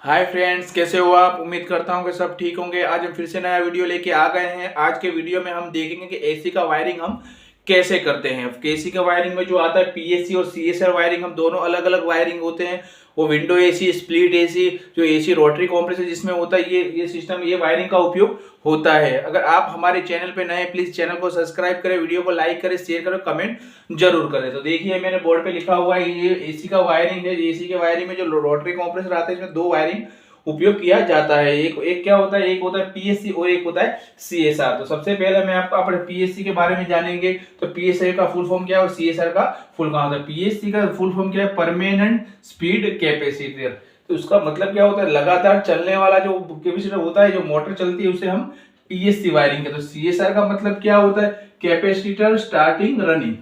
Hi friends, कैसे हो आप। उम्मीद करता हूँ कि सब ठीक होंगे। आज हम फिर से नया वीडियो लेके आ गए हैं। आज के वीडियो में हम देखेंगे कि एसी का वायरिंग हम कैसे करते हैं। एसी का वायरिंग में जो आता है पीएससी और सीएसआर वायरिंग, हम दोनों अलग अलग वायरिंग होते हैं। वो विंडो एसी, स्प्लिट एसी, जो एसी रोटरी कॉम्प्रेसर जिसमें होता है, ये सिस्टम, ये वायरिंग का उपयोग होता है। अगर आप हमारे चैनल पे नए, प्लीज चैनल को सब्सक्राइब करें, वीडियो को लाइक करें, शेयर करें, कमेंट जरूर करें। तो देखिए मैंने बोर्ड पे लिखा हुआ है, ये एसी का वायरिंग है। एसी के वायरिंग में जो रोटरी कॉम्प्रेसर आता है, इसमें दो वायरिंग उपयोग किया जाता है। एक क्या होता है, एक होता है पीएससी और एक होता है सीएसआर। तो सबसे पहले मैं आपको अपने पीएससी के बारे में जानेंगे। तो पीएससी का फुल फॉर्म क्या है और सीएसआर का फुल फॉर्म होता है। पीएससी का फुल फॉर्म क्या है, परमानेंट स्पीड कैपेसिटर। तो उसका मतलब क्या होता है, लगातार चलने वाला जो कैपेसिटर होता है, जो मोटर चलती है, उसे हम पीएससी वायरिंग है। तो सीएसआर का मतलब क्या होता है, कैपेसिटर स्टार्टिंग रनिंग।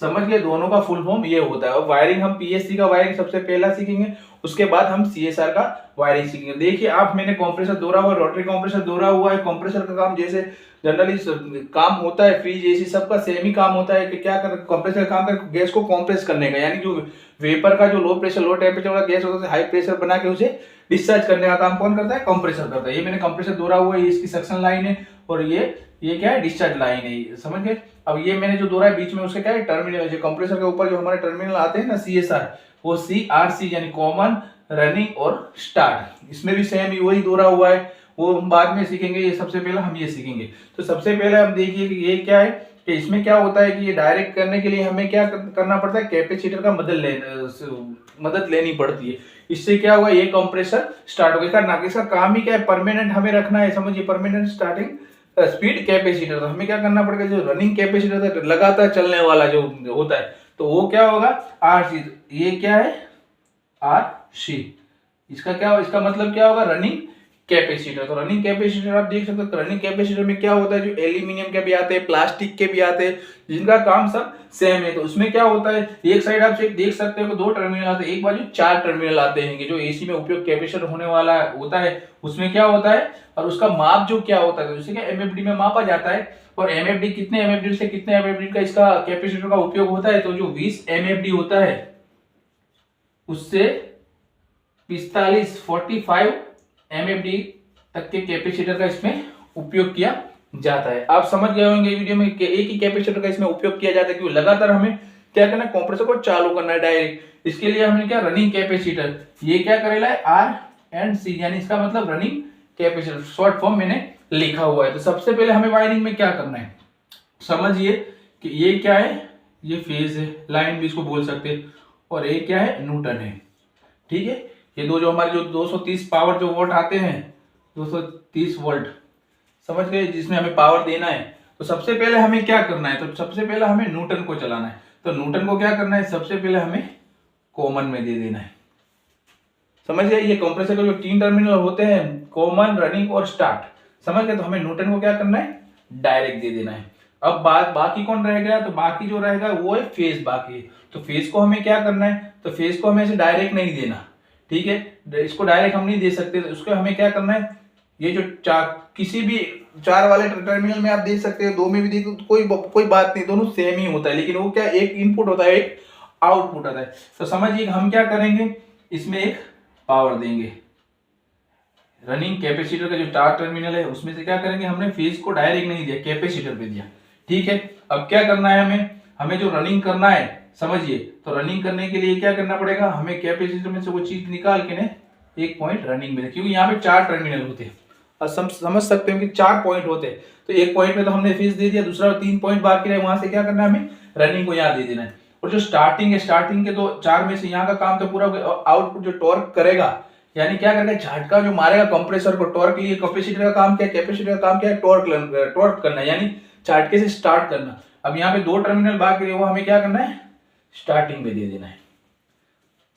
समझ गए, दोनों का फुल फॉर्म ये होता है। और वायरिंग हम पीएससी का वायरिंग सबसे पहला सीखेंगे, उसके बाद हम सीएसआर का वायरिंग सीखेंगे। देखिए आप, मैंने कंप्रेसर दौरा हुआ, रोटरी कंप्रेसर दौरा हुआ है। कंप्रेसर का काम जैसे जनरली काम होता है, फ्रिज एसी सबका सेम ही काम होता है कि क्या कर कंप्रेसर काम कर गैस को कंप्रेस करने का, यानी जो वेपर का जो लो प्रेशर लो टेम्परेचर वाला गैस होता है, हाई प्रेशर बना के उसे डिस्चार्ज करने का काम कौन करता है, कंप्रेसर करता है। ये मैंने कंप्रेसर दौरा हुआ है, इसकी सक्शन लाइन है और ये क्या है, डिस्चार्ज लाइन है। समझ गए। अब ये मैंने जो दौरा है बीच में, उसका क्या है, टर्मिनल। जो कंप्रेसर के ऊपर जो हमारे टर्मिनल आते हैं ना, सीएसआर, वो CRC यानी कॉमन, रनिंग और स्टार्ट। इसमें भी सेम ही वही दौरा हुआ है, वो हम बाद में सीखेंगे। ये सबसे पहले हम ये सीखेंगे। तो सबसे पहले हम देखिए कि ये क्या है, कि इसमें क्या होता है कि ये डायरेक्ट करने के लिए हमें क्या करना पड़ता है, कैपेसिटर का मदद लेनी पड़ती है। इससे क्या हुआ, ये कंप्रेसर स्टार्ट हो गया। इसका काम ही क्या है, परमानेंट हमें रखना है। समझिए, परमानेंट स्टार्टिंग स्पीड कैपेसिटर। तो हमें क्या करना पड़ेगा, जो रनिंग कैपेसिटर है, लगातार चलने वाला जो होता है, तो वो क्या होगा, RC। ये क्या है, RC। इसका क्या, इसका मतलब क्या होगा, रनिंग कैपेसिटर। तो रनिंग कैपेसिटर आप देख सकते हो। रनिंग कैपेसिटर में क्या होता है, जो एल्यूमिनियम के भी आते हैं, प्लास्टिक के भी आते हैं, जिनका काम सब सेम है। तो उसमें क्या होता है, एक साइड आप देख सकते हो, दो टर्मिनल आते हैं, एक बाजू चार टर्मिनल आते हैं। कि जो एसी में उपयोग कैपेसिटर होने वाला होता है, उसमें क्या होता है, और उसका माप जो क्या होता है, जैसे क्या एमएफडी में मापा जाता है। और एमएफडी कितने एमएफडी से कितने एमएफडी का इसका कैपेसिटर का उपयोग होता है। तो जो 20 एमएफडी होता है, उससे 45 एमएफडी तक के कैपेसिटर का इसमें उपयोग किया जाता है। आप समझ गए होंगे वीडियो में कि एक ही कैपेसिटर का इसमें उपयोग किया जाता है, क्योंकि लगातार हमें क्या करना है, कंप्रेसर को चालू करना है डायरेक्ट। इसके लिए हमने क्या, रनिंग कैपेसिटर, ये क्या करेला है, R&C, यानी इसका मतलब रनिंग कैपेसिटर, शॉर्ट फॉर्म मैंने लिखा हुआ है। तो सबसे पहले हमें वायरिंग में क्या करना है, समझिए कि ये क्या है, ये फेज है, लाइन भी इसको बोल सकते हैं, और ये क्या है, न्यूटन है। ठीक है, ये दो जो हमारे जो 230 पावर जो वोल्ट आते हैं, 230 वोल्ट, समझ गए, जिसमें हमें पावर देना है। तो सबसे पहले हमें क्या करना है, तो सबसे पहले हमें न्यूटन को चलाना है। तो न्यूटन को क्या करना है, सबसे पहले हमें कॉमन में दे देना है। समझ गए, ये कंप्रेसर के जो 3 टर्मिनल होते हैं, कॉमन, रनिंग और स्टार्ट, समझ गए। तो हमें न्यूटन को क्या करना है, डायरेक्ट दे देना है। अब बाकी कौन रह गया, तो बाकी जो रहेगा वो है फेज। बाकी तो फेज को हमें क्या करना है, तो फेज को हमें ऐसे डायरेक्ट नहीं देना। ठीक है, इसको डायरेक्ट हम नहीं दे सकते। तो उसको हमें क्या करना है, ये जो किसी भी 4 वाले टर्मिनल में आप देख सकते हो, 2 में भी देखो तो कोई बात नहीं, दोनों सेम ही होता है। लेकिन वो क्या, एक इनपुट होता है, एक आउटपुट होता है। तो समझिए हम क्या करेंगे, इसमें एक पावर देंगे। रनिंग कैपेसिटर का जो 4 टर्मिनल है, उसमें से क्या करेंगे, हमने फेज को डायरेक्ट नहीं दिया, कैपेसिटर पे दिया। ठीक है, अब क्या करना है, हमें जो रनिंग करना है, समझिए, तो रनिंग करने के लिए क्या करना पड़ेगा, हमें कैपेसिटर में से वो चीज निकाल के ना एक पॉइंट रनिंग में, क्योंकि यहाँ पे 4 टर्मिनल होते हैं और समझ सकते हो कि 4 पॉइंट होते हैं। तो एक पॉइंट में तो हमने फेज दे दिया, दूसरा 3 पॉइंट बाकी रहे, वहां से क्या करना है, हमें रनिंग को यहाँ दे देना है। और जो स्टार्टिंग है, स्टार्टिंग के तो 4 में से यहाँ का काम तो पूरा, आउटपुट जो टॉर्क करेगा, यानी क्या करेगा, झटका जो मारेगा कंप्रेसर को, टॉर्क लिए। कैपेसिटर का काम क्या है, कैपेसिटर का काम क्या है, टॉर्क करना, यानी झटके से स्टार्ट करना। अब यहाँ पे 2 टर्मिनल बाकी रहे, वो हमें क्या करना है, स्टार्टिंग में दे देना है।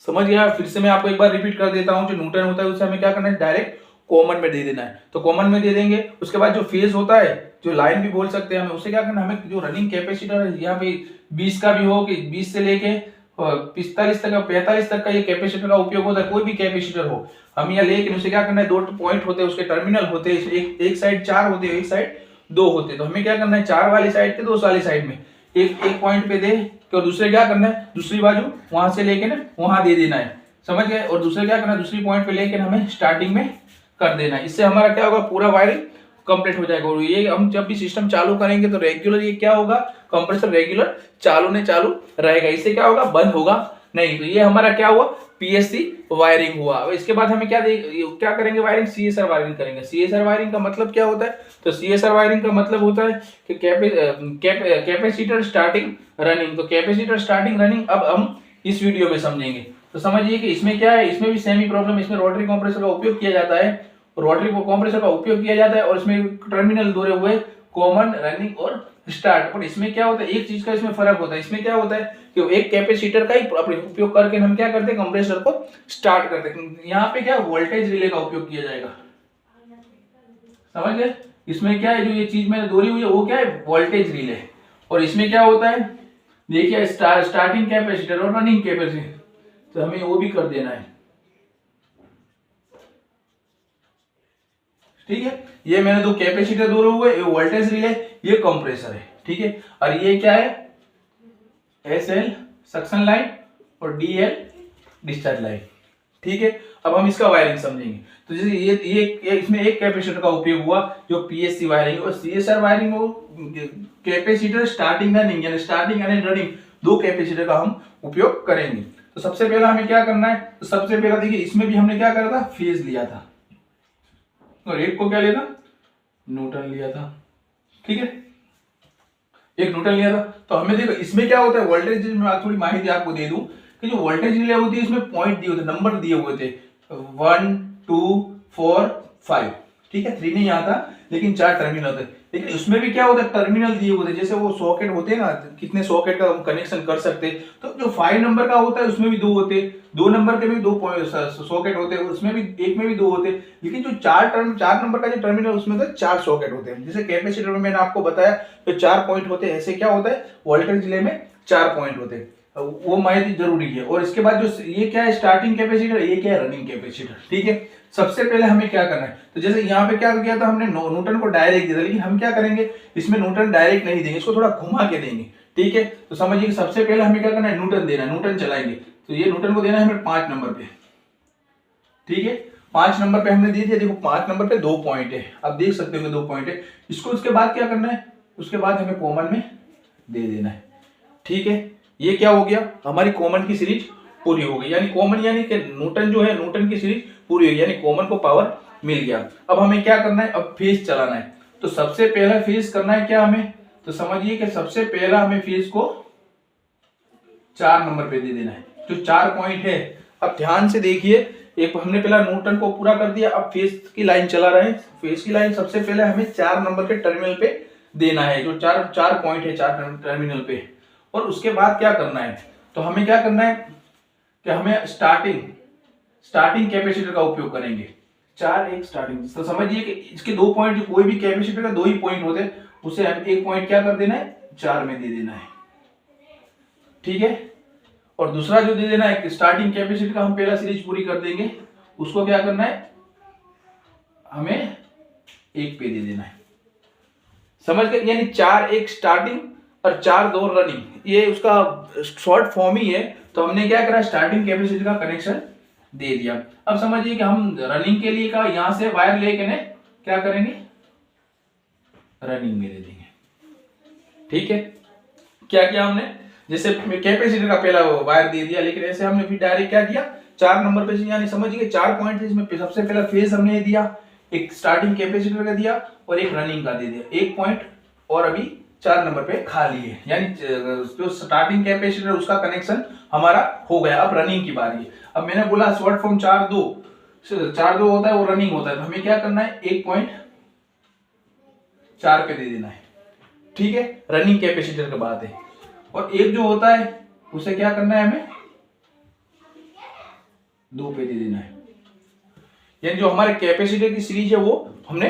समझ गया। फिर से मैं आपको एक बार रिपीट कर देता हूं, जो न्यूटन होता है उसे हमें क्या करना है, डायरेक्ट कॉमन में दे देना है। तो कॉमन में दे देंगे, उसके बाद जो फेज होता है, जो लाइन भी बोल सकते हैं हमें, उसे क्या करना है, हमें जो रनिंग कैपेसिटर है, यहाँ पे 20 का भी हो, कि 20 से लेके 45 तक, 45 तक का ये कैपेसिटर का उपयोग होता है। कोई भी कैपेसिटर हो, हम यहाँ लेकिन उसे क्या करना है, 2 पॉइंट होते हैं, उसके टर्मिनल होते हैं, एक साइड 4 होते हैं, एक साइड 2 होते हैं। तो हमें क्या करना है, 4 वाली साइड के 2 वाली साइड में एक पॉइंट पे दे, तो दूसरे क्या करना है, दूसरी बाजू वहां से लेके ना वहां दे देना है। समझ गए। और दूसरा क्या करना है, दूसरी पॉइंट पे लेकर हमें स्टार्टिंग में कर देना है। इससे हमारा क्या होगा, पूरा वायरिंग कंप्लीट हो जाएगा। और ये हम जब भी सिस्टम चालू करेंगे तो रेगुलर ये क्या होगा, कंप्रेसर रेगुलर चालू रहेगा। इससे क्या होगा, बंद होगा नहीं। तो ये हमारा क्या हुआ, पीएससी वायरिंग हुआ। इसके बाद हमें क्या करेंगे, वायरिंग सीएसआर वायरिंग करेंगे। सीएसआर वायरिंग का मतलब क्या होता है, तो सीएसआर वायरिंग का मतलब होता है कि कैपेसिटर स्टार्टिंग रनिंग। तो कैपेसिटर स्टार्टिंग रनिंग अब हम इस वीडियो में समझेंगे। तो समझिए कि इसमें क्या है, इसमें भी सेमी प्रॉब्लम, इसमें रोटरी कंप्रेसर का उपयोग किया जाता है, रोटरी कंप्रेसर का उपयोग किया जाता है और इसमें टर्मिनल जोड़े हुए कॉमन, रनिंग और स्टार्ट। पर इसमें क्या होता है, एक चीज का इसमें फर्क होता है। इसमें क्या होता है कि एक कैपेसिटर का ही उपयोग करके हम क्या करते हैं, कंप्रेसर को स्टार्ट करते हैं। यहाँ पे क्या वोल्टेज रिले का उपयोग किया जाएगा, समझ गए। इसमें क्या है, जो ये चीज मैंने दोहरी हुई है वो क्या है, वोल्टेज रिले। और इसमें क्या होता है, देखिए स्टार्टिंग कैपेसिटर और रनिंग कैपेसिटर, तो हमें वो भी कर देना है, ठीक है। ये मैंने दो कैपेसिटर दोहरे हुए, ये वोल्टेज रिले, ये कंप्रेसर है, ठीक है। और ये क्या है, एसएल सक्शन लाइन और डीएल डिस्चार्ज लाइन, ठीक है। अब हम इसका वायरिंग समझेंगे। तो जैसे ये इसमें एक कैपेसिटर का उपयोग हुआ जो पीएससी वायरिंग, और सीएसआर वायरिंग वो कैपेसिटर स्टार्टिंग रनिंग, यानी स्टार्टिंग यानी रनिंग, दो कैपेसिटर का हम उपयोग करेंगे। तो सबसे पहला हमें क्या करना है, तो सबसे पहला देखिए इसमें भी हमने क्या करा था, फेज लिया था, और एक को क्या लिया था, न्यूटन लिया था, ठीक है। एक न्यूटन लिया था। तो हमें देखो इसमें क्या होता है, वोल्टेज में थोड़ी माहिती आपको दे दूं कि जो वोल्टेज रिले होती है इसमें पॉइंट दिए होते, नंबर दिए हुए थे 1 2 4 5, ठीक है। 3 नहीं आता, लेकिन 4 टर्मिनल थे। लेकिन उसमें भी क्या होता है, टर्मिनल दिए होते, जैसे वो सॉकेट होते हैं ना, कितने सॉकेट का हम कनेक्शन कर सकते हैं। तो जो 5 नंबर का होता है उसमें भी 2 होते, 2 नंबर के भी 2 सॉकेट होते हैं, उसमें भी एक में भी 2 होते। लेकिन जो 4 नंबर का जो टर्मिनल उसमें तो 4 सॉकेट होते हैं। जैसे कैपेसिटर में मैंने आपको बताया तो 4 पॉइंट होते हैं, ऐसे क्या होता है, वोल्टेज रिले में 4 पॉइंट होते हैं, वो माहिती जरूरी है। और इसके बाद जो ये क्या है, स्टार्टिंग कैपेसिटर, ये क्या है, रनिंग कैपेसिटर, ठीक है। सबसे पहले हमें क्या करना है, तो जैसे यहाँ पे क्या किया था हमने, न्यूटन को डायरेक्ट दिया था, लेकिन हम क्या करेंगे, इसमें न्यूटन डायरेक्ट नहीं देंगे, इसको थोड़ा घुमा के देंगे, ठीक है। तो समझिए कि सबसे पहले हमें क्या करना है, न्यूटन देना है, न्यूटन चलाएंगे। तो ये न्यूटन को देना है हमें 5 नंबर पे, ठीक है। 5 नंबर पे हमने दे दिया, देखो 5 नंबर पे 2 पॉइंट है, आप देख सकते हो 2 पॉइंट है। इसको उसके बाद क्या करना है, उसके बाद हमें कॉमन में दे देना है, ठीक है। ये क्या हो गया, हमारी कॉमन की सीरीज पूरी हो गई, यानी कॉमन यानी कि न्यूटन जो है, न्यूटन की सीरीज पूरी हो गई, यानी कॉमन को पावर मिल गया। अब हमें क्या करना है, अब फेज चलाना है। तो सबसे पहला फेज करना है क्या हमें, तो समझिए कि सबसे पहला हमें फेज को 4 नंबर पे दे देना है, जो 4 पॉइंट है। अब ध्यान से देखिए, एक हमने पहला न्यूटन को पूरा कर दिया, अब फेज की लाइन चला रहे हैं। फेज की लाइन सबसे पहले हमें 4 नंबर के टर्मिनल पे देना है, जो चार पॉइंट है 4 टर्मिनल पे। और उसके बाद क्या करना है, तो हमें क्या करना है कि हमें स्टार्टिंग कैपेसिटर का उपयोग करेंगे। 4 एक स्टार्टिंग, तो समझिए कि इसके 2 पॉइंट, कोई भी कैपेसिटर का 2 ही पॉइंट होते हैं, उसे हम एक पॉइंट क्या कर देना है, 4 में दे देना है, ठीक है। और दूसरा जो दे देना है स्टार्टिंग कैपेसिटर का, हम पहला सीरीज पूरी कर देंगे, उसको क्या करना है, हमें 1 पे दे देना है, समझ गए। यानी 4 एक स्टार्टिंग और 4 2 रनिंग, ये उसका शॉर्ट फॉर्म ही है। तो हमने क्या करा, स्टार्टिंग कैपेसिटर का कनेक्शन दे दिया। अब समझिए कि हम रनिंग के लिए का यहां से वायर लेके ने क्या करेंगे, रनिंग में दे देंगे, ठीक है। क्या किया हमने, जैसे कैपेसिटर का पहला वायर दे दिया, लेकिन ऐसे हमने फिर डायरेक्ट क्या किया, 4 नंबर पे, यानी समझिए 4 पॉइंट है, इसमें सबसे पहला फेज हमने दिया, एक स्टार्टिंग कैपेसिटर का दिया और एक रनिंग का दे दिया, 1 पॉइंट, और अभी 4 नंबर पे खाली है, यानी जो स्टार्टिंग कैपेसिटर उसका कनेक्शन हमारा हो गया। अब रनिंग की बारी है। अब मैंने बोला शॉर्ट फॉर्म 4 2 होता है, वो रनिंग होता है। तो हमें क्या करना है, 1 पॉइंट 4 पे दे देना है, ठीक है, रनिंग कैपेसिटर की बात है। और एक जो होता है उसे क्या करना है, हमें 2 पे दे देना है, यानी जो हमारे कैपेसिटर की सीरीज है वो हमने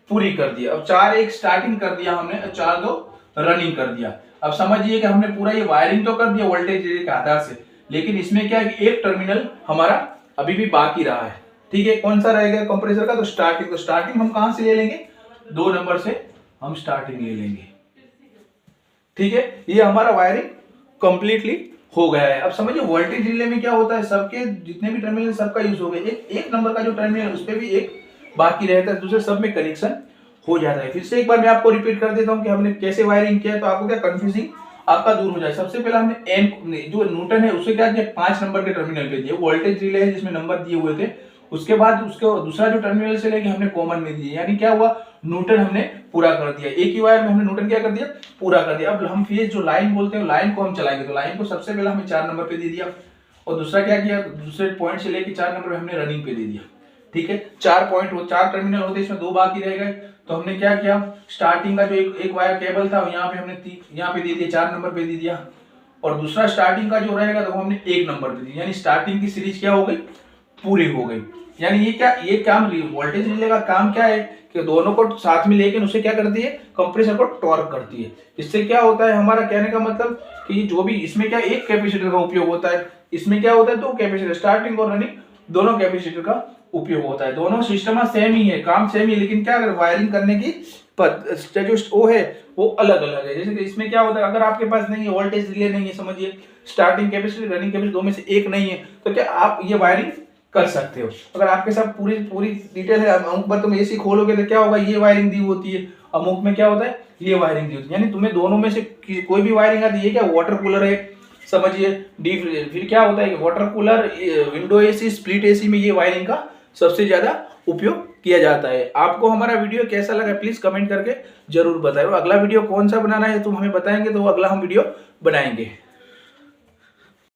पूरी कर दिया। अब 4 एक स्टार्टिंग कर दिया हमने, 4 2 रनिंग कर दिया। अब समझिए कि हमने पूरा ये वायरिंग तो कर दिया वोल्टेज के आधार से, लेकिन इसमें क्या है कि एक टर्मिनल हमारा अभी भी बाकी रहा है, ठीक है। कौन सा रहेगा कंप्रेसर का, तो स्टार्टिंग। तो स्टार्टिंग हम कहां से ले लेंगे, 2 नंबर से हम स्टार्टिंग ले लेंगे, ठीक है। ये हमारा वायरिंग कंप्लीटली हो गया है। अब समझिए वोल्टेज रिले में क्या होता है, सबके जितने भी टर्मिनल सबका यूज हो गया, एक नंबर का जो टर्मिनल उस पर भी एक बाकी रहता है, दूसरे सब में कनेक्शन हो जाता है। फिर से एक बार मैं आपको रिपीट कर देता हूँ कि हमने कैसे वायरिंग किया है, तो आपको क्या कंफ्यूजिंग आपका दूर हो जाए। सबसे पहले हमने एन जो न्यूटन है उससे क्या किया, 5 नंबर के टर्मिनल पे दिए, वोल्टेज रिले है जिसमें नंबर दिए हुए थे। उसके बाद उसको दूसरा जो टर्मिनल से लेके हमने कॉमन में दिए, यानी क्या हुआ, न्यूटन हमने पूरा कर दिया। एक ही वायर में हमने न्यूटन क्या कर दिया, पूरा कर दिया। अब हम फेज जो लाइन बोलते हैं लाइन को हम चलाएंगे, तो लाइन को सबसे पहले हमने 4 नंबर पे दे दिया, और दूसरा क्या किया, दूसरे पॉइंट से लेके 4 नंबर पे हमने रनिंग पे दे दिया। ठीक है, 4 पॉइंट हो, 4 टर्मिनल होते, इसमें 2 बाकी रह गए। तो हमने क्या किया, स्टार्टिंग का जो एक वायर केबल था यहाँ पे हमने यहाँ पे दे दिया, 4 नंबर पे दे दिया, और दूसरा स्टार्टिंग का जो रहेगा तो वो हमने 1 नंबर पे दिया, यानी स्टार्टिंग की सीरीज क्या हो गई, पूरी हो गई। यानी ये काम वोल्टेज रिले का काम क्या है कि दोनों को साथ में लेके उसे क्या करती है, कंप्रेसर को टॉर्क करती है। इससे क्या होता है, हमारा कहने का मतलब कि जो भी इसमें क्या एक कैपेसिटर का उपयोग होता है, इसमें क्या होता है 2 कैपेसिटर, स्टार्टिंग और रनिंग दोनों कैपेसिटर का उपयोग होता है। दोनों सिस्टम सेम ही है, काम सेम ही है, लेकिन क्या अगर वायरिंग करने की जो वो है वो अलग अलग है। जैसे कि इसमें क्या होता है, अगर आपके पास नहीं है वोल्टेज रिले नहीं है, समझिए स्टार्टिंग कैपेसिटर रनिंग कैपेसिटर दो में से एक नहीं है, तो क्या आप ये वायरिंग कर सकते हो। अगर आपके साथ पूरी डिटेल है, अमुक पर तुम एसी खोलोगे तो क्या होगा, ये वायरिंग दी होती है, अमुक में क्या होता है, ये वायरिंग दी होती है। यानी तुम्हें दोनों में से कोई भी वायरिंग आती है। क्या वाटर कूलर है, समझिए डी, फिर क्या होता है कि water cooler, window AC, split AC में ये वायरिंग का सबसे ज्यादा उपयोग किया जाता है। आपको हमारा वीडियो कैसा लगा प्लीज कमेंट करके जरूर बताएं। अगला वीडियो कौन सा बनाना है तुम हमें बताएंगे तो अगला हम वीडियो बनाएंगे।